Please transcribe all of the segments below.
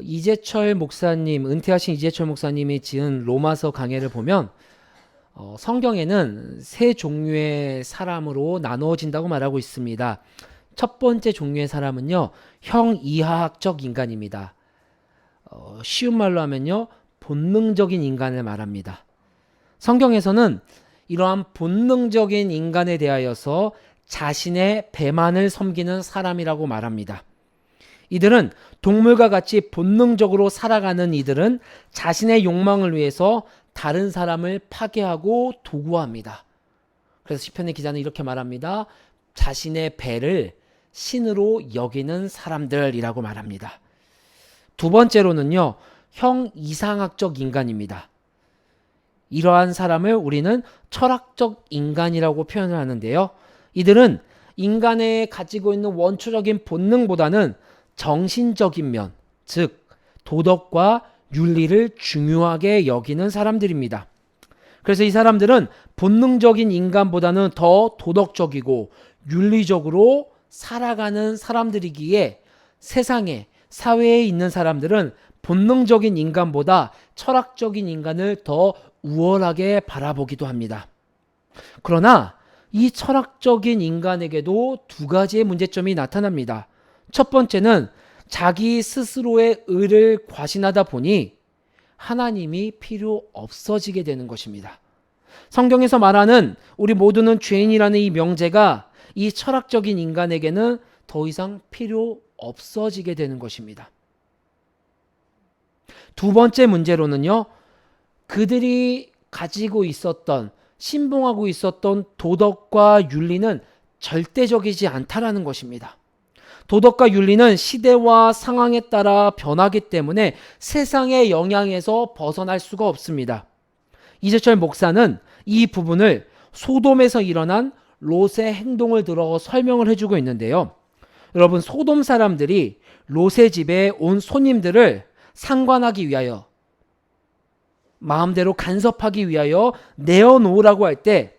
이재철 목사님, 은퇴하신 이재철 목사님이 지은 로마서 강해를 보면 성경에는 세 종류의 사람으로 나누어진다고 말하고 있습니다. 첫 번째 종류의 사람은요, 형이하학적 인간입니다. 쉬운 말로 하면요, 본능적인 인간을 말합니다. 성경에서는 이러한 본능적인 인간에 대하여서 자신의 배만을 섬기는 사람이라고 말합니다. 이들은 동물과 같이 본능적으로 살아가는 이들은 자신의 욕망을 위해서 다른 사람을 파괴하고 도구화합니다. 그래서 시편의 기자는 이렇게 말합니다. 자신의 배를 신으로 여기는 사람들이라고 말합니다. 두 번째로는요, 형이상학적 인간입니다. 이러한 사람을 우리는 철학적 인간이라고 표현을 하는데요. 이들은 인간에 가지고 있는 원초적인 본능보다는 정신적인 면, 즉 도덕과 윤리를 중요하게 여기는 사람들입니다. 그래서 이 사람들은 본능적인 인간보다는 더 도덕적이고 윤리적으로 살아가는 사람들이기에 세상에, 사회에 있는 사람들은 본능적인 인간보다 철학적인 인간을 더 우월하게 바라보기도 합니다. 그러나 이 철학적인 인간에게도 두 가지의 문제점이 나타납니다. 첫 번째는 자기 스스로의 의를 과신하다 보니 하나님이 필요 없어지게 되는 것입니다. 성경에서 말하는 우리 모두는 죄인이라는 이 명제가 이 철학적인 인간에게는 더 이상 필요 없어지게 되는 것입니다. 두 번째 문제로는요, 그들이 가지고 있었던, 신봉하고 있었던 도덕과 윤리는 절대적이지 않다라는 것입니다. 도덕과 윤리는 시대와 상황에 따라 변하기 때문에 세상의 영향에서 벗어날 수가 없습니다. 이재철 목사는 이 부분을 소돔에서 일어난 롯의 행동을 들어 설명을 해주고 있는데요. 여러분, 소돔 사람들이 롯의 집에 온 손님들을 상관하기 위하여, 마음대로 간섭하기 위하여 내어놓으라고 할 때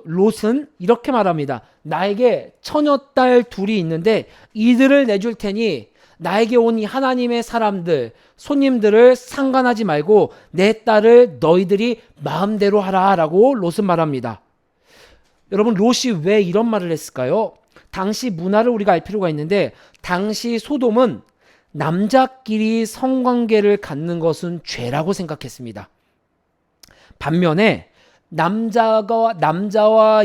롯은 이렇게 말합니다. 나에게 처녀딸 둘이 있는데 이들을 내줄 테니 나에게 온 이 하나님의 사람들, 손님들을 상관하지 말고 내 딸을 너희들이 마음대로 하라 라고 롯은 말합니다. 여러분, 롯이 왜 이런 말을 했을까요? 당시 문화를 우리가 알 필요가 있는데, 당시 소돔은 남자끼리 성관계를 갖는 것은 죄라고 생각했습니다. 반면에 남자와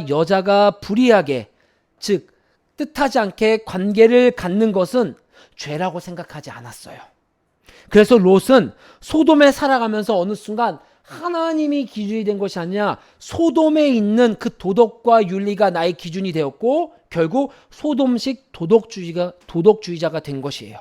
여자가 불의하게, 즉 뜻하지 않게 관계를 갖는 것은 죄라고 생각하지 않았어요. 그래서 롯은 소돔에 살아가면서 어느 순간 하나님이 기준이 된 것이 아니라 소돔에 있는 그 도덕과 윤리가 나의 기준이 되었고 결국 소돔식 도덕주의자가 된 것이에요.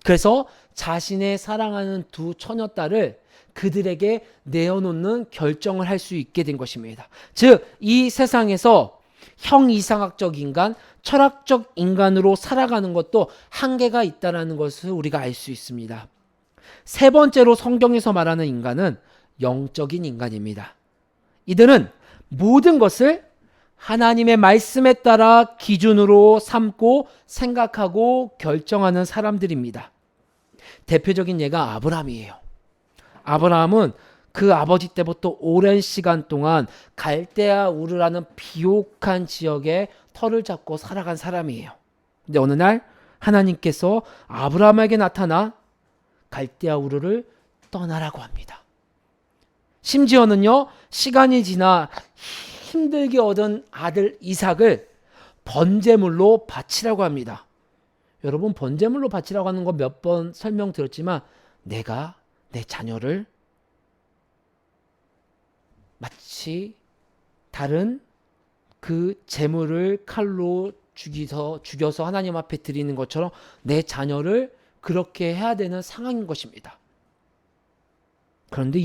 그래서 자신의 사랑하는 두 처녀딸을 그들에게 내어놓는 결정을 할 수 있게 된 것입니다. 즉, 이 세상에서 형이상학적 인간, 철학적 인간으로 살아가는 것도 한계가 있다는 것을 우리가 알 수 있습니다. 세 번째로 성경에서 말하는 인간은 영적인 인간입니다. 이들은 모든 것을 하나님의 말씀에 따라 기준으로 삼고 생각하고 결정하는 사람들입니다. 대표적인 예가 아브라함이에요. 아브라함은 그 아버지 때부터 오랜 시간 동안 갈대아 우르라는 비옥한 지역에 터를 잡고 살아간 사람이에요. 근데 어느 날 하나님께서 아브라함에게 나타나 갈대아 우르를 떠나라고 합니다. 심지어는요, 시간이 지나 힘들게 얻은 아들 이삭을 번제물로 바치라고 합니다. 여러분, 번제물로 바치라고 하는 거 몇 번 설명드렸지만 내가 내 자녀를 마치 다른 그 제물을 칼로 죽여서 하나님 앞에 드리는 것처럼 내 자녀를 그렇게 해야 되는 상황인 것입니다. 그런데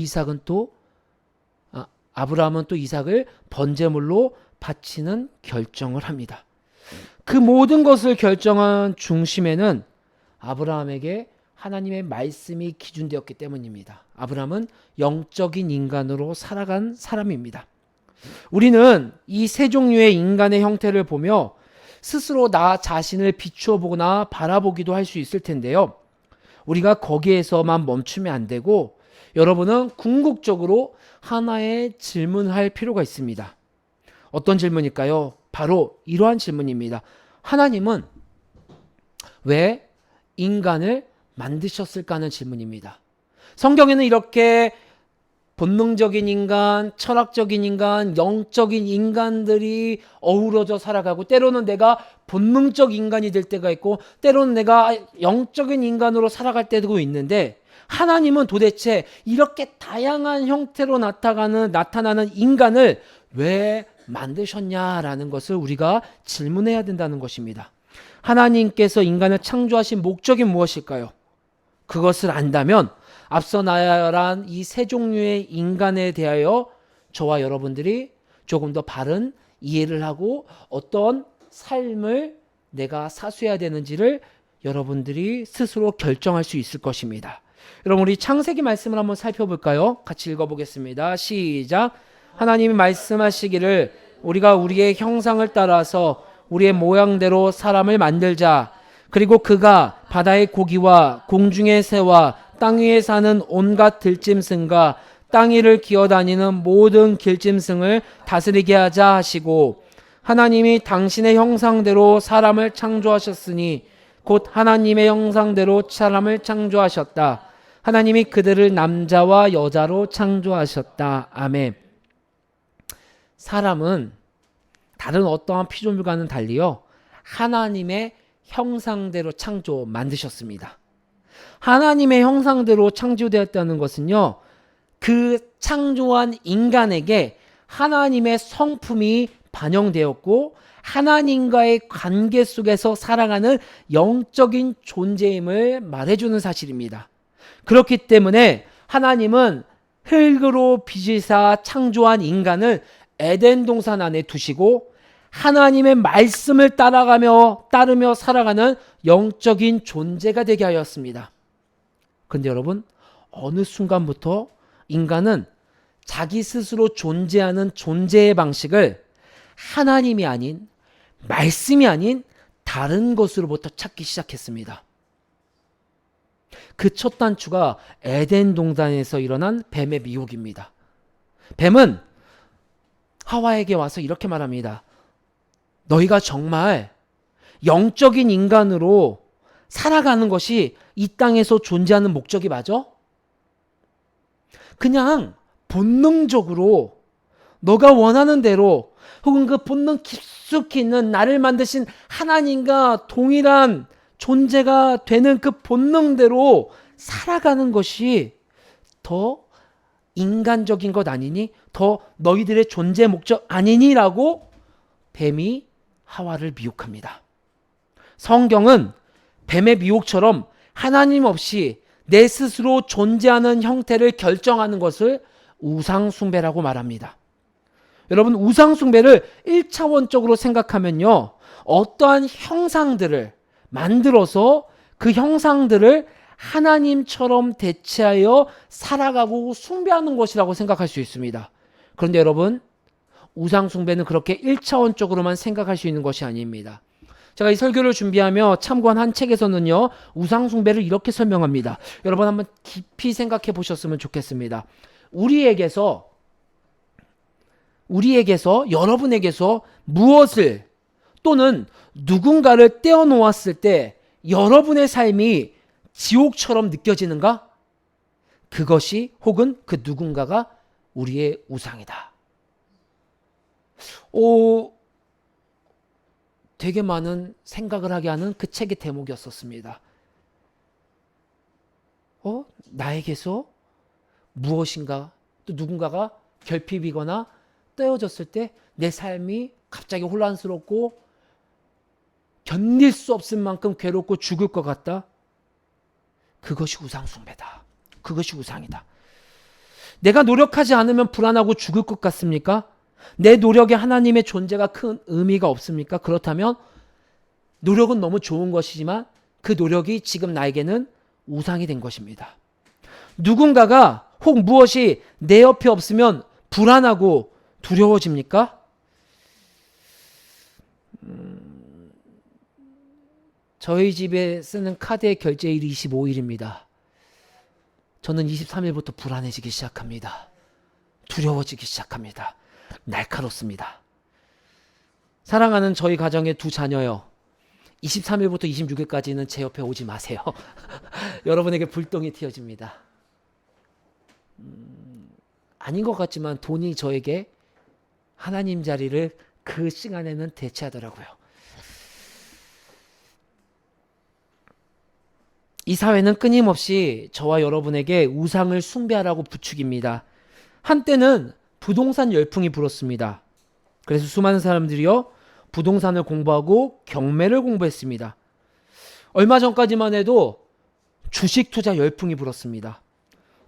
아브라함은 또 이삭을 번제물로 바치는 결정을 합니다. 그 모든 것을 결정한 중심에는 아브라함에게 하나님의 말씀이 기준되었기 때문입니다. 아브라함은 영적인 인간으로 살아간 사람입니다. 우리는 이 세 종류의 인간의 형태를 보며 스스로 나 자신을 비추어 보거나 바라보기도 할 수 있을 텐데요. 우리가 거기에서만 멈추면 안 되고 여러분은 궁극적으로 하나의 질문을 할 필요가 있습니다. 어떤 질문일까요? 바로 이러한 질문입니다. 하나님은 왜 인간을 만드셨을까 하는 질문입니다. 성경에는 이렇게 본능적인 인간, 철학적인 인간, 영적인 인간들이 어우러져 살아가고 때로는 내가 본능적 인간이 될 때가 있고 때로는 내가 영적인 인간으로 살아갈 때도 있는데 하나님은 도대체 이렇게 다양한 형태로 나타나는 인간을 왜 만드셨냐라는 것을 우리가 질문해야 된다는 것입니다. 하나님께서 인간을 창조하신 목적이 무엇일까요? 그것을 안다면 앞서 말한 이 세 종류의 인간에 대하여 저와 여러분들이 조금 더 바른 이해를 하고 어떤 삶을 내가 사수해야 되는지를 여러분들이 스스로 결정할 수 있을 것입니다. 여러분 우리 창세기 말씀을 한번 살펴볼까요? 같이 읽어보겠습니다. 시작. 하나님이 말씀하시기를 우리가 우리의 형상을 따라서 우리의 모양대로 사람을 만들자. 그리고 그가 바다의 고기와 공중의 새와 땅 위에 사는 온갖 들짐승과 땅 위를 기어다니는 모든 길짐승을 다스리게 하자 하시고 하나님이 당신의 형상대로 사람을 창조하셨으니 곧 하나님의 형상대로 사람을 창조하셨다. 하나님이 그들을 남자와 여자로 창조하셨다. 아멘. 사람은 다른 어떠한 피조물과는 달리요 하나님의 형상대로 만드셨습니다. 하나님의 형상대로 창조되었다는 것은요 그 창조한 인간에게 하나님의 성품이 반영되었고 하나님과의 관계 속에서 살아가는 영적인 존재임을 말해주는 사실입니다. 그렇기 때문에 하나님은 흙으로 빚으사 창조한 인간을 에덴 동산 안에 두시고 하나님의 말씀을 따르며 살아가는 영적인 존재가 되게 하였습니다. 그런데 여러분 어느 순간부터 인간은 자기 스스로 존재하는 존재의 방식을 하나님이 아닌 말씀이 아닌 다른 것으로부터 찾기 시작했습니다. 그 첫 단추가 에덴 동산에서 일어난 뱀의 미혹입니다. 뱀은 하와에게 와서 이렇게 말합니다. 너희가 정말 영적인 인간으로 살아가는 것이 이 땅에서 존재하는 목적이 맞아? 그냥 본능적으로 너가 원하는 대로 혹은 그 본능 깊숙이 있는 나를 만드신 하나님과 동일한 존재가 되는 그 본능대로 살아가는 것이 더 인간적인 것 아니니? 더 너희들의 존재 목적 아니니라고 뱀이 하와를 미혹합니다. 성경은 뱀의 미혹처럼 하나님 없이 내 스스로 존재하는 형태를 결정하는 것을 우상숭배라고 말합니다. 여러분 우상숭배를 1차원적으로 생각하면요 어떠한 형상들을 만들어서 그 형상들을 하나님처럼 대체하여 살아가고 숭배하는 것이라고 생각할 수 있습니다. 그런데 여러분 우상숭배는 그렇게 1차원적으로만 생각할 수 있는 것이 아닙니다. 제가 이 설교를 준비하며 참고한 한 책에서는요 우상숭배를 이렇게 설명합니다. 여러분 한번 깊이 생각해 보셨으면 좋겠습니다. 우리에게서 여러분에게서 무엇을 또는 누군가를 떼어놓았을 때 여러분의 삶이 지옥처럼 느껴지는가? 그것이 혹은 그 누군가가 우리의 우상이다. 되게 많은 생각을 하게 하는 그 책의 대목이었었습니다. 나에게서 무엇인가 또 누군가가 결핍이거나 떼어졌을 때 내 삶이 갑자기 혼란스럽고 견딜 수 없을 만큼 괴롭고 죽을 것 같다. 그것이 우상숭배다. 그것이 우상이다. 내가 노력하지 않으면 불안하고 죽을 것 같습니까? 내 노력에 하나님의 존재가 큰 의미가 없습니까? 그렇다면 노력은 너무 좋은 것이지만 그 노력이 지금 나에게는 우상이 된 것입니다. 누군가가 혹 무엇이 내 옆에 없으면 불안하고 두려워집니까? 저희 집에 쓰는 카드의 결제일이 25일입니다. 저는 23일부터 불안해지기 시작합니다. 두려워지기 시작합니다. 날카롭습니다. 사랑하는 저희 가정의 두 자녀요. 23일부터 26일까지는 제 옆에 오지 마세요. 여러분에게 불똥이 튀어집니다. 아닌 것 같지만 돈이 저에게 하나님 자리를 그 시간에는 대체하더라고요. 이 사회는 끊임없이 저와 여러분에게 우상을 숭배하라고 부추깁니다. 한때는 부동산 열풍이 불었습니다. 그래서 수많은 사람들이요 부동산을 공부하고 경매를 공부했습니다. 얼마 전까지만 해도 주식 투자 열풍이 불었습니다.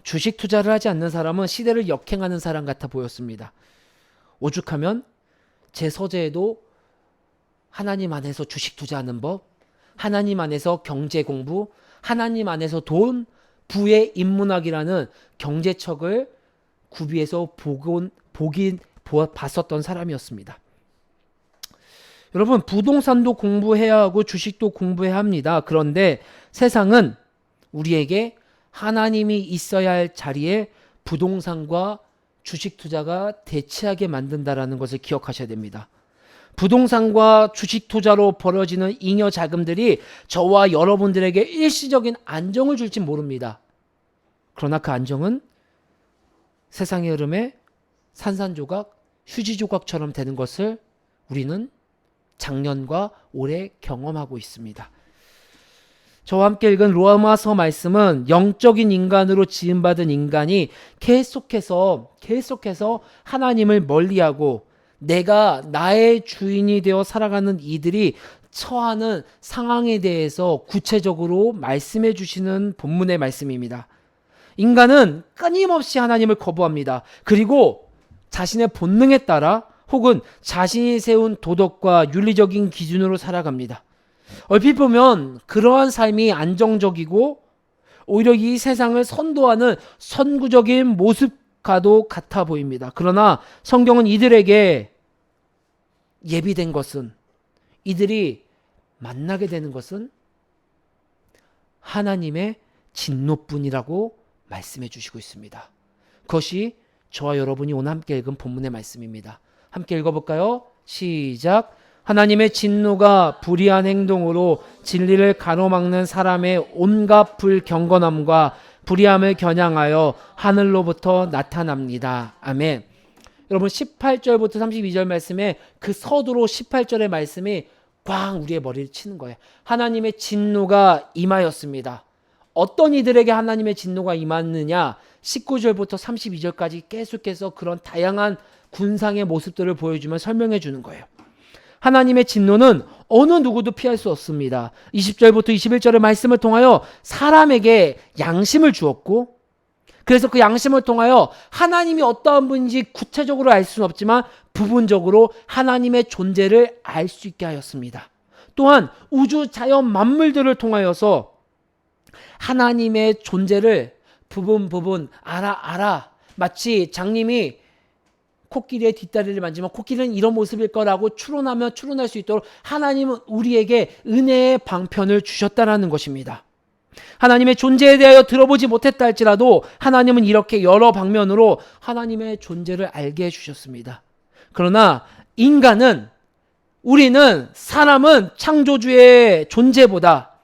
주식 투자를 하지 않는 사람은 시대를 역행하는 사람 같아 보였습니다. 오죽하면 제 서재에도 하나님 안에서 주식 투자하는 법, 하나님 안에서 경제 공부, 하나님 안에서 돈, 부의 인문학이라는 경제책을 구비해서 봤었던 사람이었습니다. 여러분, 부동산도 공부해야 하고 주식도 공부해야 합니다. 그런데 세상은 우리에게 하나님이 있어야 할 자리에 부동산과 주식 투자가 대체하게 만든다라는 것을 기억하셔야 됩니다. 부동산과 주식 투자로 벌어지는 잉여 자금들이 저와 여러분들에게 일시적인 안정을 줄지 모릅니다. 그러나 그 안정은 세상의 흐름에 산산조각, 휴지조각처럼 되는 것을 우리는 작년과 올해 경험하고 있습니다. 저와 함께 읽은 로마서 말씀은 영적인 인간으로 지음받은 인간이 계속해서 하나님을 멀리하고 내가 나의 주인이 되어 살아가는 이들이 처하는 상황에 대해서 구체적으로 말씀해 주시는 본문의 말씀입니다. 인간은 끊임없이 하나님을 거부합니다. 그리고 자신의 본능에 따라 혹은 자신이 세운 도덕과 윤리적인 기준으로 살아갑니다. 얼핏 보면 그러한 삶이 안정적이고 오히려 이 세상을 선도하는 선구적인 모습과도 같아 보입니다. 그러나 성경은 이들에게 예비된 것은, 이들이 만나게 되는 것은 하나님의 진노뿐이라고 말씀해 주시고 있습니다. 그것이 저와 여러분이 오늘 함께 읽은 본문의 말씀입니다. 함께 읽어볼까요? 시작. 하나님의 진노가 불의한 행동으로 진리를 가로막는 사람의 온갖 불경건함과 불의함을 겨냥하여 하늘로부터 나타납니다. 아멘. 여러분 18절부터 32절 말씀에 그 서두로 18절의 말씀이 꽝 우리의 머리를 치는 거예요. 하나님의 진노가 임하였습니다. 어떤 이들에게 하나님의 진노가 임했느냐? 19절부터 32절까지 계속해서 그런 다양한 군상의 모습들을 보여주며 설명해 주는 거예요. 하나님의 진노는 어느 누구도 피할 수 없습니다. 20절부터 21절의 말씀을 통하여 사람에게 양심을 주었고, 그래서 그 양심을 통하여 하나님이 어떠한 분인지 구체적으로 알 수는 없지만 부분적으로 하나님의 존재를 알 수 있게 하였습니다. 또한 우주 자연 만물들을 통하여서 하나님의 존재를 부분 알아. 마치 장님이 코끼리의 뒷다리를 만지면 코끼리는 이런 모습일 거라고 추론하면 추론할 수 있도록 하나님은 우리에게 은혜의 방편을 주셨다라는 것입니다. 하나님의 존재에 대하여 들어보지 못했다 할지라도 하나님은 이렇게 여러 방면으로 하나님의 존재를 알게 해주셨습니다. 그러나 우리는 사람은 창조주의 존재보다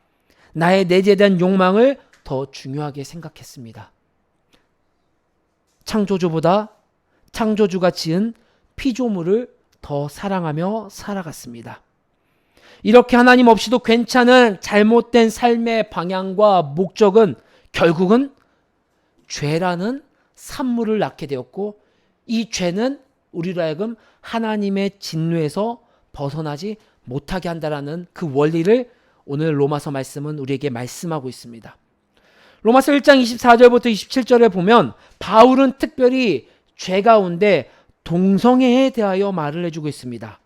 나의 내재에 대한 욕망을 더 중요하게 생각했습니다. 창조주보다 창조주가 지은 피조물을 더 사랑하며 살아갔습니다. 이렇게 하나님 없이도 괜찮은 잘못된 삶의 방향과 목적은 결국은 죄라는 산물을 낳게 되었고, 이 죄는 우리로 하여금 하나님의 진노에서 벗어나지 못하게 한다라는 그 원리를 오늘 로마서 말씀은 우리에게 말씀하고 있습니다. 로마서 1장 24절부터 27절에 보면 바울은 특별히 죄 가운데 동성애에 대하여 말을 해주고 있습니다.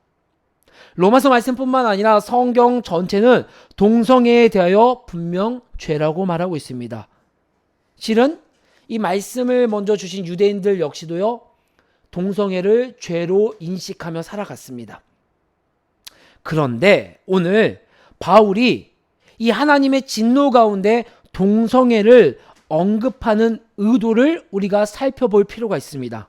로마서 말씀뿐만 아니라 성경 전체는 동성애에 대하여 분명 죄라고 말하고 있습니다. 실은 이 말씀을 먼저 주신 유대인들 역시도요, 동성애를 죄로 인식하며 살아갔습니다. 그런데 오늘 바울이 이 하나님의 진노 가운데 동성애를 언급하는 의도를 우리가 살펴볼 필요가 있습니다.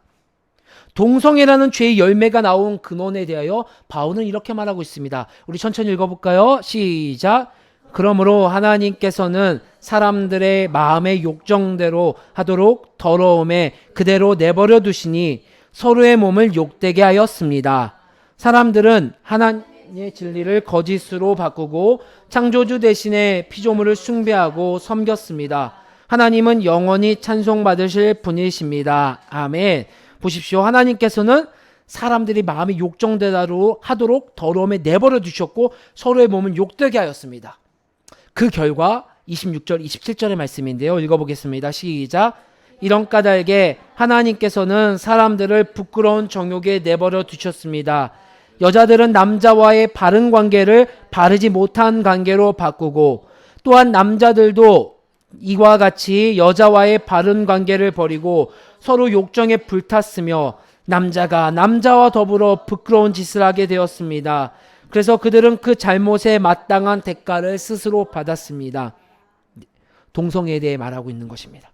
동성애라는 죄의 열매가 나온 근원에 대하여 바울은 이렇게 말하고 있습니다. 우리 천천히 읽어볼까요? 시작. 그러므로 하나님께서는 사람들의 마음의 욕정대로 하도록 더러움에 그대로 내버려 두시니 서로의 몸을 욕되게 하였습니다. 사람들은 하나님의 진리를 거짓으로 바꾸고 창조주 대신에 피조물을 숭배하고 섬겼습니다. 하나님은 영원히 찬송받으실 분이십니다. 아멘. 보십시오. 하나님께서는 사람들이 마음이 욕정대로 하도록 더러움에 내버려 두셨고 서로의 몸을 욕되게 하였습니다. 그 결과 26절 27절의 말씀인데요. 읽어보겠습니다. 시작. 이런 까닭에 하나님께서는 사람들을 부끄러운 정욕에 내버려 두셨습니다. 여자들은 남자와의 바른 관계를 바르지 못한 관계로 바꾸고 또한 남자들도 이와 같이 여자와의 바른 관계를 버리고 서로 욕정에 불탔으며 남자가 남자와 더불어 부끄러운 짓을 하게 되었습니다. 그래서 그들은 그 잘못에 마땅한 대가를 스스로 받았습니다. 동성애에 대해 말하고 있는 것입니다.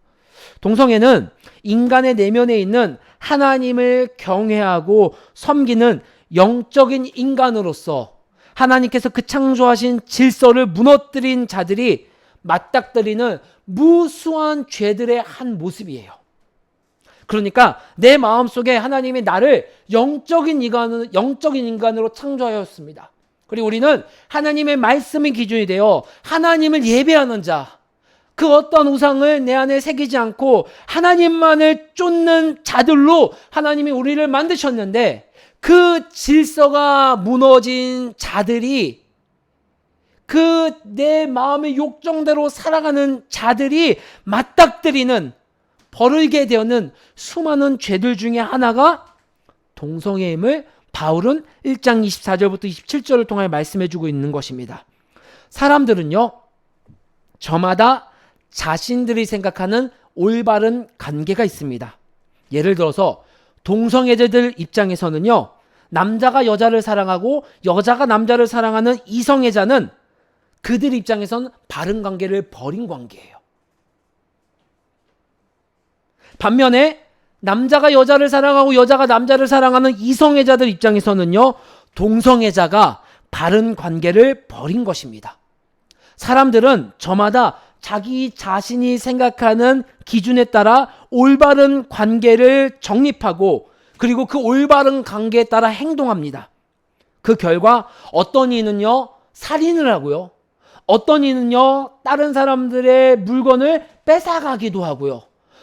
동성애는 인간의 내면에 있는 하나님을 경외하고 섬기는 영적인 인간으로서 하나님께서 그 창조하신 질서를 무너뜨린 자들이 맞닥뜨리는 무수한 죄들의 한 모습이에요. 그러니까 내 마음속에 하나님이 나를 영적인 인간으로 창조하였습니다. 그리고 우리는 하나님의 말씀이 기준이 되어 하나님을 예배하는 자, 그 어떤 우상을 내 안에 새기지 않고 하나님만을 쫓는 자들로 하나님이 우리를 만드셨는데 그 질서가 무너진 자들이 그 내 마음의 욕정대로 살아가는 자들이 맞닥뜨리는 벌이게 되는 수많은 죄들 중에 하나가 동성애임을 바울은 1장 24절부터 27절을 통해 말씀해주고 있는 것입니다. 사람들은요, 저마다 자신들이 생각하는 올바른 관계가 있습니다. 예를 들어서 동성애자들 입장에서는요, 남자가 여자를 사랑하고 여자가 남자를 사랑하는 이성애자는 그들 입장에서는 바른 관계를 버린 관계예요. 반면에 남자가 여자를 사랑하고 여자가 남자를 사랑하는 이성애자들 입장에서는요, 동성애자가 바른 관계를 버린 것입니다. 사람들은 저마다 자기 자신이 생각하는 기준에 따라 올바른 관계를 정립하고 그리고 그 올바른 관계에 따라 행동합니다. 그 결과 어떤 이는요, 살인을 하고요. 어떤 이는요, 다른 사람들의 물건을 뺏어가기도 하고요.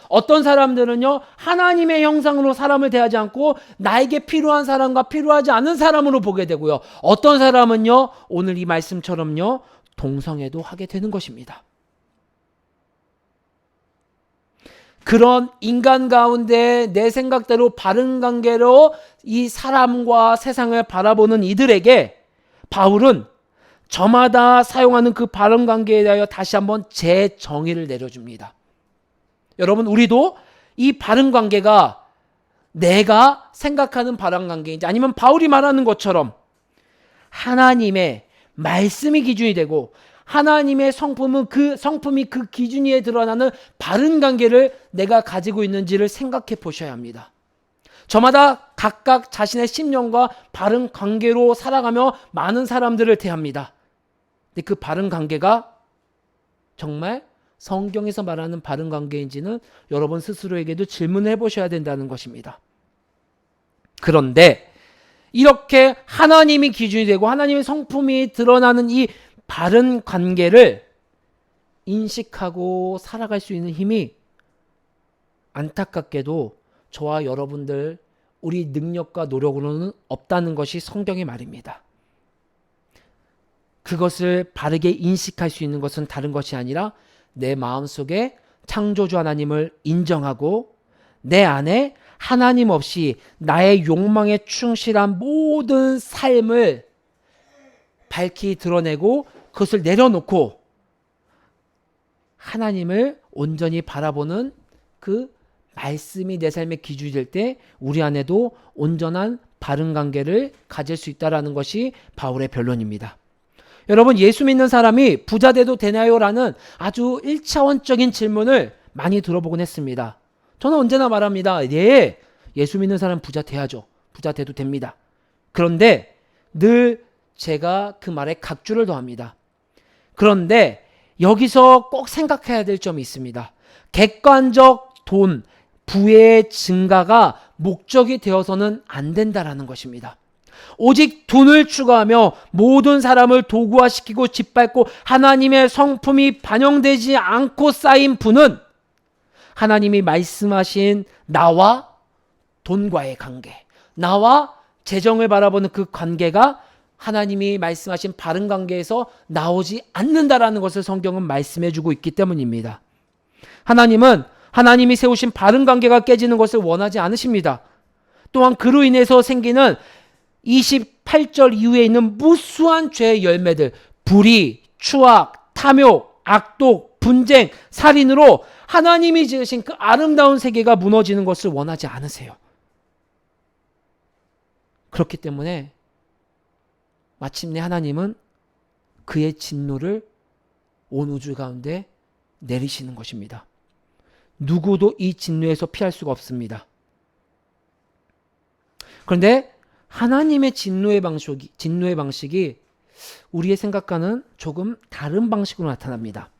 어떤 사람들은요, 하나님의 형상으로 사람을 대하지 않고 나에게 필요한 사람과 필요하지 않은 사람으로 보게 되고요. 어떤 사람은요, 오늘 이 말씀처럼요, 동성애도 하게 되는 것입니다. 그런 인간 가운데 내 생각대로 바른 관계로 이 사람과 세상을 바라보는 이들에게 바울은 저마다 사용하는 그 바른 관계에 대하여 다시 한번 재정의를 내려줍니다. 여러분, 우리도 이 바른 관계가 내가 생각하는 바른 관계인지 아니면 바울이 말하는 것처럼 하나님의 말씀이 기준이 되고 하나님의 성품이 그 기준 위에 드러나는 바른 관계를 내가 가지고 있는지를 생각해 보셔야 합니다. 저마다 각각 자신의 심령과 바른 관계로 살아가며 많은 사람들을 대합니다. 근데 그 바른 관계가 정말 성경에서 말하는 바른 관계인지는 여러분 스스로에게도 질문을 해보셔야 된다는 것입니다. 그런데 이렇게 하나님이 기준이 되고 하나님의 성품이 드러나는 이 바른 관계를 인식하고 살아갈 수 있는 힘이 안타깝게도 저와 여러분들 우리 능력과 노력으로는 없다는 것이 성경의 말입니다. 그것을 바르게 인식할 수 있는 것은 다른 것이 아니라 내 마음속에 창조주 하나님을 인정하고 내 안에 하나님 없이 나의 욕망에 충실한 모든 삶을 밝히 드러내고 그것을 내려놓고 하나님을 온전히 바라보는 그 말씀이 내 삶의 기준이 될 때 우리 안에도 온전한 바른 관계를 가질 수 있다는 것이 바울의 변론입니다. 여러분, 예수 믿는 사람이 부자 돼도 되나요? 라는 아주 1차원적인 질문을 많이 들어보곤 했습니다. 저는 언제나 말합니다. 예, 예수 믿는 사람 부자 돼야죠. 부자 돼도 됩니다. 그런데 늘 제가 그 말에 각주를 더합니다. 그런데 여기서 꼭 생각해야 될 점이 있습니다. 객관적 돈, 부의 증가가 목적이 되어서는 안 된다라는 것입니다. 오직 돈을 추구하며 모든 사람을 도구화시키고 짓밟고 하나님의 성품이 반영되지 않고 쌓인 부는 하나님이 말씀하신 나와 돈과의 관계, 나와 재정을 바라보는 그 관계가 하나님이 말씀하신 바른 관계에서 나오지 않는다라는 것을 성경은 말씀해 주고 있기 때문입니다. 하나님은 하나님이 세우신 바른 관계가 깨지는 것을 원하지 않으십니다. 또한 그로 인해서 생기는 28절 이후에 있는 무수한 죄의 열매들, 불의, 추악, 탐욕, 악독, 분쟁, 살인으로 하나님이 지으신 그 아름다운 세계가 무너지는 것을 원하지 않으세요. 그렇기 때문에 마침내 하나님은 그의 진노를 온 우주 가운데 내리시는 것입니다. 누구도 이 진노에서 피할 수가 없습니다. 그런데 하나님의 진노의 방식이 우리의 생각과는 조금 다른 방식으로 나타납니다.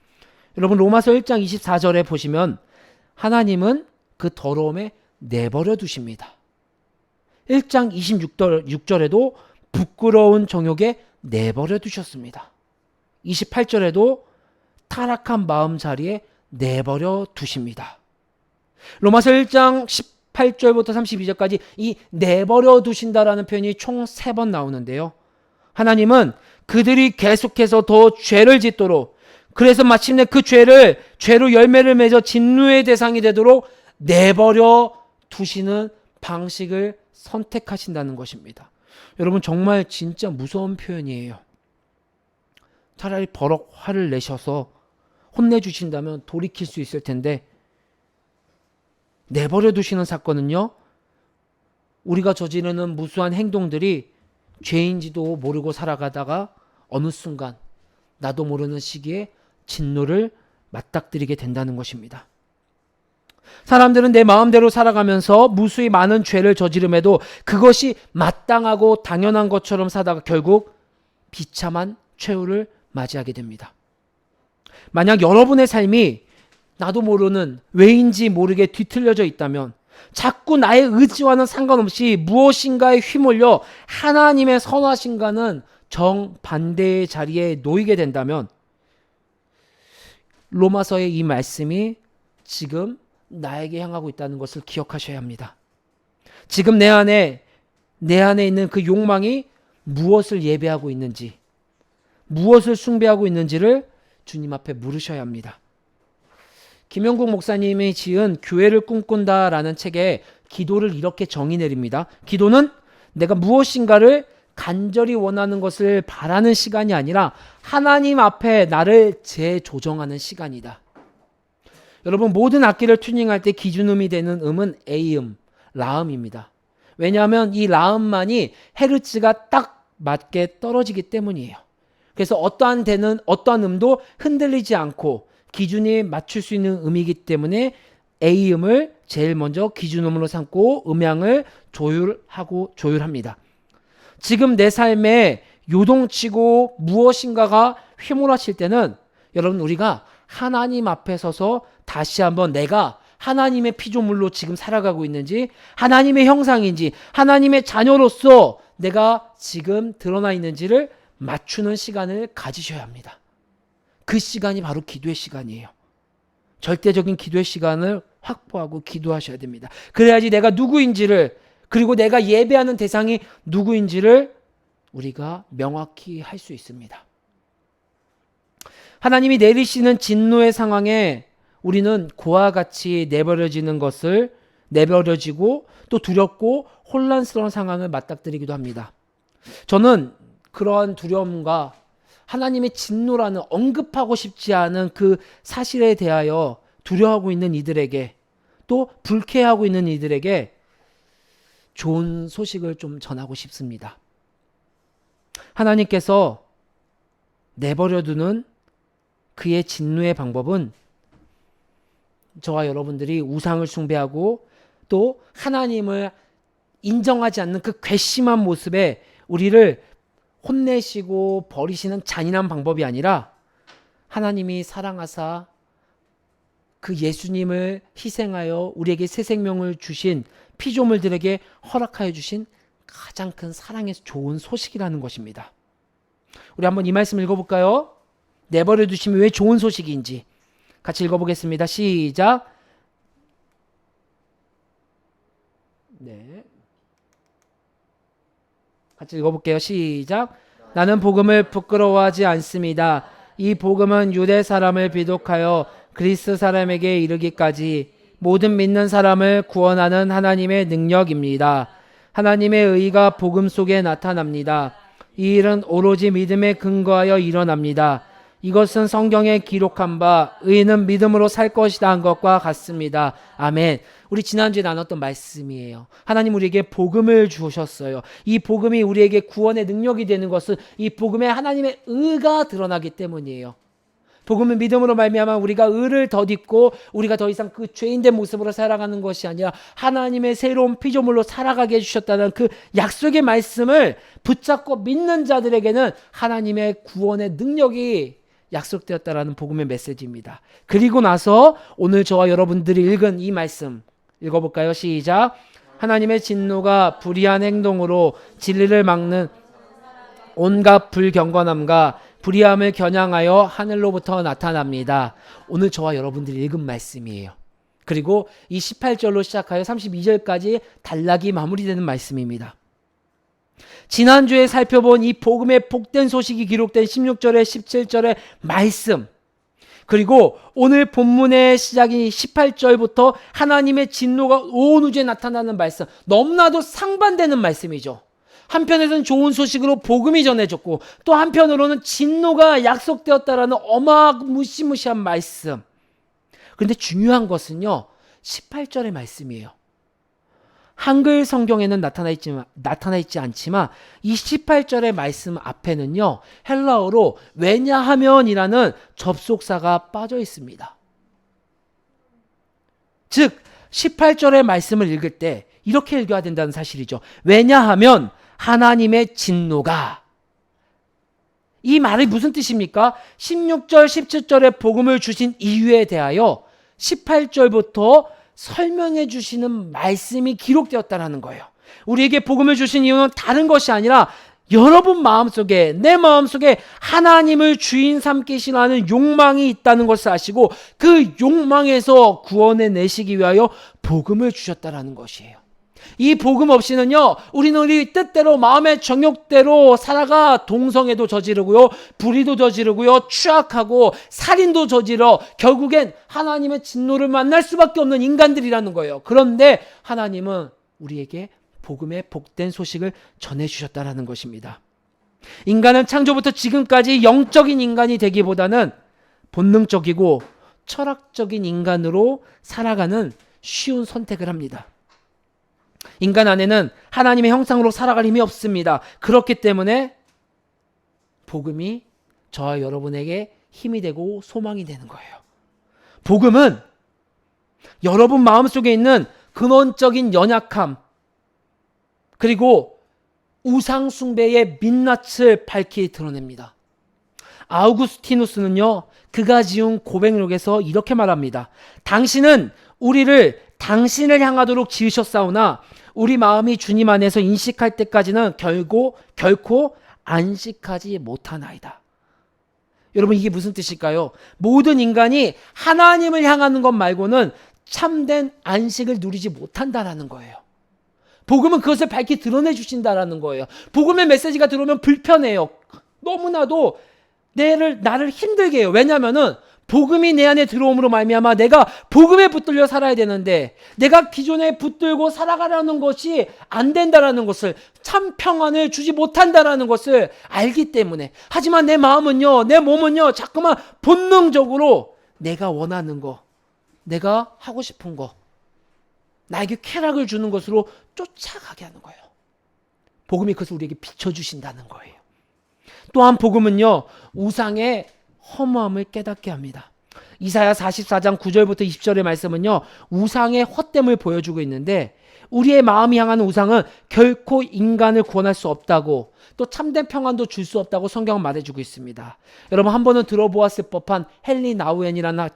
여러분, 로마서 1장 24절에 보시면 하나님은 그 더러움에 내버려 두십니다. 1장 26절에도 부끄러운 정욕에 내버려 두셨습니다. 28절에도 타락한 마음 자리에 내버려 두십니다. 로마서 1장 18절부터 32절까지 이 내버려 두신다라는 표현이 총 3번 나오는데요. 하나님은 그들이 계속해서 더 죄를 짓도록, 그래서 마침내 그 죄로 열매를 맺어 진노의 대상이 되도록 내버려 두시는 방식을 선택하신다는 것입니다. 여러분, 정말 진짜 무서운 표현이에요. 차라리 버럭 화를 내셔서 혼내주신다면 돌이킬 수 있을 텐데, 내버려 두시는 사건은요, 우리가 저지르는 무수한 행동들이 죄인지도 모르고 살아가다가 어느 순간 나도 모르는 시기에 진노를 맞닥뜨리게 된다는 것입니다. 사람들은 내 마음대로 살아가면서 무수히 많은 죄를 저지름에도 그것이 마땅하고 당연한 것처럼 사다가 결국 비참한 최후를 맞이하게 됩니다. 만약 여러분의 삶이 나도 모르는 왜인지 모르게 뒤틀려져 있다면, 자꾸 나의 의지와는 상관없이 무엇인가에 휘몰려 하나님의 선하심과는 정반대의 자리에 놓이게 된다면, 로마서의 이 말씀이 지금 나에게 향하고 있다는 것을 기억하셔야 합니다. 지금 내 안에 있는 그 욕망이 무엇을 예배하고 있는지, 무엇을 숭배하고 있는지를 주님 앞에 물으셔야 합니다. 김영국 목사님이 지은 교회를 꿈꾼다라는 책에 기도를 이렇게 정의 내립니다. 기도는 내가 무엇인가를 간절히 원하는 것을 바라는 시간이 아니라 하나님 앞에 나를 재조정하는 시간이다. 여러분, 모든 악기를 튜닝할 때 기준음이 되는 음은 A음, 라음입니다. 왜냐하면 이 라음만이 헤르츠가 딱 맞게 떨어지기 때문이에요. 그래서 어떠한 음도 흔들리지 않고 기준이 맞출 수 있는 음이기 때문에 A음을 제일 먼저 기준음으로 삼고 음양을 조율합니다. 지금 내 삶에 요동치고 무엇인가가 휘몰아칠 때는 여러분, 우리가 하나님 앞에 서서 다시 한번 내가 하나님의 피조물로 지금 살아가고 있는지, 하나님의 형상인지, 하나님의 자녀로서 내가 지금 드러나 있는지를 맞추는 시간을 가지셔야 합니다. 그 시간이 바로 기도의 시간이에요. 절대적인 기도의 시간을 확보하고 기도하셔야 됩니다. 그래야지 내가 누구인지를, 그리고 내가 예배하는 대상이 누구인지를 우리가 명확히 할 수 있습니다. 하나님이 내리시는 진노의 상황에 우리는 그와 같이 내버려지고 또 두렵고 혼란스러운 상황을 맞닥뜨리기도 합니다. 저는 그러한 두려움과 하나님의 진노라는 언급하고 싶지 않은 그 사실에 대하여 두려워하고 있는 이들에게, 또 불쾌해하고 있는 이들에게 좋은 소식을 좀 전하고 싶습니다. 하나님께서 내버려두는 그의 진노의 방법은 저와 여러분들이 우상을 숭배하고 또 하나님을 인정하지 않는 그 괘씸한 모습에 우리를 혼내시고 버리시는 잔인한 방법이 아니라 하나님이 사랑하사 그 예수님을 희생하여 우리에게 새 생명을 주신 피조물들에게 허락하여 주신 가장 큰 사랑의 좋은 소식이라는 것입니다. 우리 한번 이 말씀 읽어볼까요? 내버려 두시면 왜 좋은 소식인지 같이 읽어보겠습니다. 시작. 네. 같이 읽어볼게요. 시작. 나는 복음을 부끄러워하지 않습니다. 이 복음은 유대 사람을 비독하여 그리스 사람에게 이르기까지 모든 믿는 사람을 구원하는 하나님의 능력입니다. 하나님의 의가 복음 속에 나타납니다. 이 일은 오로지 믿음에 근거하여 일어납니다. 이것은 성경에 기록한 바 의인은 믿음으로 살 것이다 한 것과 같습니다. 아멘. 우리 지난주에 나눴던 말씀이에요. 하나님 우리에게 복음을 주셨어요. 이 복음이 우리에게 구원의 능력이 되는 것은 이 복음에 하나님의 의가 드러나기 때문이에요. 복음은 믿음으로 말미암아 우리가 의를 덧입고 우리가 더 이상 그 죄인된 모습으로 살아가는 것이 아니라 하나님의 새로운 피조물로 살아가게 해주셨다는 그 약속의 말씀을 붙잡고 믿는 자들에게는 하나님의 구원의 능력이 약속되었다라는 복음의 메시지입니다. 그리고 나서 오늘 저와 여러분들이 읽은 이 말씀 읽어볼까요? 시작. 하나님의 진노가 불의한 행동으로 진리를 막는 온갖 불경건함과 불의함을 겨냥하여 하늘로부터 나타납니다. 오늘 저와 여러분들이 읽은 말씀이에요. 그리고 이 18절로 시작하여 32절까지 단락이 마무리되는 말씀입니다. 지난주에 살펴본 이 복음의 복된 소식이 기록된 16절에 17절의 말씀, 그리고 오늘 본문의 시작인 18절부터 하나님의 진노가 온 우주에 나타나는 말씀, 너무나도 상반되는 말씀이죠. 한편에서는 좋은 소식으로 복음이 전해졌고 또 한편으로는 진노가 약속되었다라는 어마무시무시한 말씀. 그런데 중요한 것은요, 18절의 말씀이에요. 한글 성경에는 나타나 있지 않지만 이 18절의 말씀 앞에는요, 헬라어로 왜냐하면이라는 접속사가 빠져 있습니다. 즉 18절의 말씀을 읽을 때 이렇게 읽어야 된다는 사실이죠. 왜냐하면 하나님의 진노가, 이 말이 무슨 뜻입니까? 16절 17절에 복음을 주신 이유에 대하여 18절부터 설명해 주시는 말씀이 기록되었다는 거예요. 우리에게 복음을 주신 이유는 다른 것이 아니라 여러분 마음속에, 내 마음속에 하나님을 주인 삼기시는 하는 욕망이 있다는 것을 아시고 그 욕망에서 구원해 내시기 위하여 복음을 주셨다는 것이에요. 이 복음 없이는요, 우리는 우리 뜻대로 마음의 정욕대로 살아가 동성애도 저지르고요, 불의도 저지르고요, 추악하고 살인도 저지러 결국엔 하나님의 진노를 만날 수밖에 없는 인간들이라는 거예요. 그런데 하나님은 우리에게 복음의 복된 소식을 전해주셨다는 것입니다. 인간은 창조부터 지금까지 영적인 인간이 되기보다는 본능적이고 철학적인 인간으로 살아가는 쉬운 선택을 합니다. 인간 안에는 하나님의 형상으로 살아갈 힘이 없습니다. 그렇기 때문에 복음이 저와 여러분에게 힘이 되고 소망이 되는 거예요. 복음은 여러분 마음속에 있는 근원적인 연약함, 그리고 우상 숭배의 민낯을 밝히 드러냅니다. 아우구스티누스는요, 그가 지은 고백록에서 이렇게 말합니다. 당신은 우리를 당신을 향하도록 지으셨사오나 우리 마음이 주님 안에서 인식할 때까지는 결코 안식하지 못하나이다. 여러분, 이게 무슨 뜻일까요? 모든 인간이 하나님을 향하는 것 말고는 참된 안식을 누리지 못한다라는 거예요. 복음은 그것을 밝히 드러내 주신다라는 거예요. 복음의 메시지가 들어오면 불편해요. 너무나도 나를 힘들게 해요. 왜냐하면은 복음이 내 안에 들어옴으로 말미암아 내가 복음에 붙들려 살아야 되는데 내가 기존에 붙들고 살아가려는 것이 안 된다라는 것을, 참 평안을 주지 못한다라는 것을 알기 때문에, 하지만 내 마음은요, 내 몸은요, 자꾸만 본능적으로 내가 원하는 거, 내가 하고 싶은 거, 나에게 쾌락을 주는 것으로 쫓아가게 하는 거예요. 복음이 그것을 우리에게 비춰주신다는 거예요. 또한 복음은요, 우상의 허무함을 깨닫게 합니다. 이사야 44장 9절부터 20절의 말씀은요, 우상의 헛됨을 보여주고 있는데, 우리의 마음이 향하는 우상은 결코 인간을 구원할 수 없다고, 또 참된 평안도 줄 수 없다고 성경은 말해주고 있습니다. 여러분 한 번은 들어보았을 법한 헨리 나우엔이라는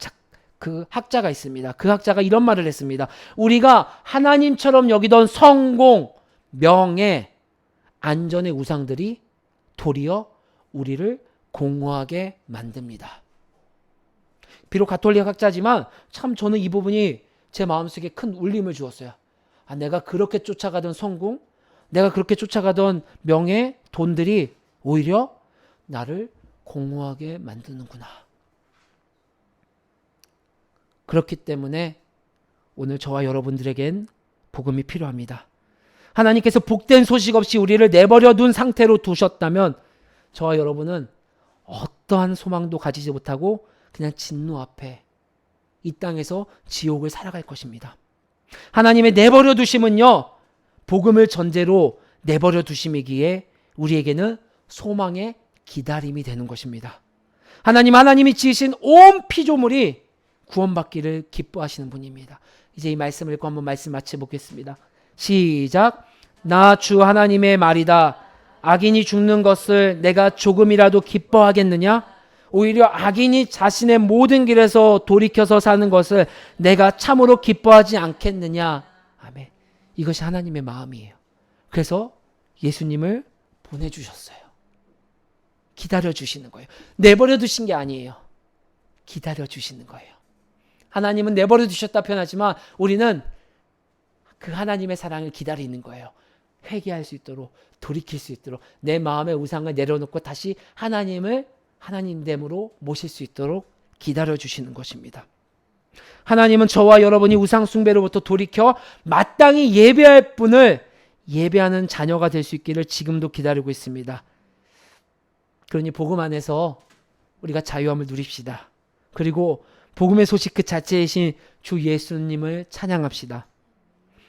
그 학자가 있습니다. 그 학자가 이런 말을 했습니다. 우리가 하나님처럼 여기던 성공, 명예, 안전의 우상들이 도리어 우리를 공허하게 만듭니다. 비록 가톨릭 학자지만 참 저는 이 부분이 제 마음속에 큰 울림을 주었어요. 아, 내가 그렇게 쫓아가던 성공, 내가 그렇게 쫓아가던 명예, 돈들이 오히려 나를 공허하게 만드는구나. 그렇기 때문에 오늘 저와 여러분들에겐 복음이 필요합니다. 하나님께서 복된 소식 없이 우리를 내버려 둔 상태로 두셨다면 저와 여러분은 어떠한 소망도 가지지 못하고 그냥 진노 앞에 이 땅에서 지옥을 살아갈 것입니다. 하나님의 내버려 두심은요, 복음을 전제로 내버려 두심이기에 우리에게는 소망의 기다림이 되는 것입니다. 하나님이 지으신 온 피조물이 구원받기를 기뻐하시는 분입니다. 이제 이 말씀을 읽고 한번 말씀 마쳐보겠습니다. 시작. 나 주 하나님의 말이다. 악인이 죽는 것을 내가 조금이라도 기뻐하겠느냐? 오히려 악인이 자신의 모든 길에서 돌이켜서 사는 것을 내가 참으로 기뻐하지 않겠느냐? 아멘. 이것이 하나님의 마음이에요. 그래서 예수님을 보내주셨어요. 기다려주시는 거예요. 내버려 두신 게 아니에요. 기다려주시는 거예요. 하나님은 내버려 두셨다 표현하지만 우리는 그 하나님의 사랑을 기다리는 거예요. 회개할 수 있도록, 돌이킬 수 있도록, 내 마음의 우상을 내려놓고 다시 하나님을 하나님됨으로 모실 수 있도록 기다려주시는 것입니다. 하나님은 저와 여러분이 우상 숭배로부터 돌이켜 마땅히 예배할 분을 예배하는 자녀가 될 수 있기를 지금도 기다리고 있습니다. 그러니 복음 안에서 우리가 자유함을 누립시다. 그리고 복음의 소식 그 자체이신 주 예수님을 찬양합시다.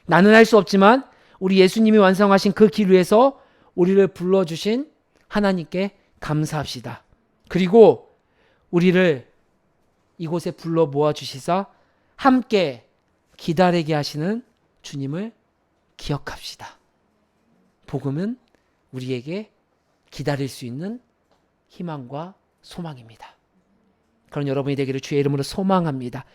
나는 할 수 없지만 우리 예수님이 완성하신 그 길 위에서 우리를 불러주신 하나님께 감사합시다. 그리고 우리를 이곳에 불러 모아주시사 함께 기다리게 하시는 주님을 기억합시다. 복음은 우리에게 기다릴 수 있는 희망과 소망입니다. 그런 여러분이 되기를 주의 이름으로 소망합니다.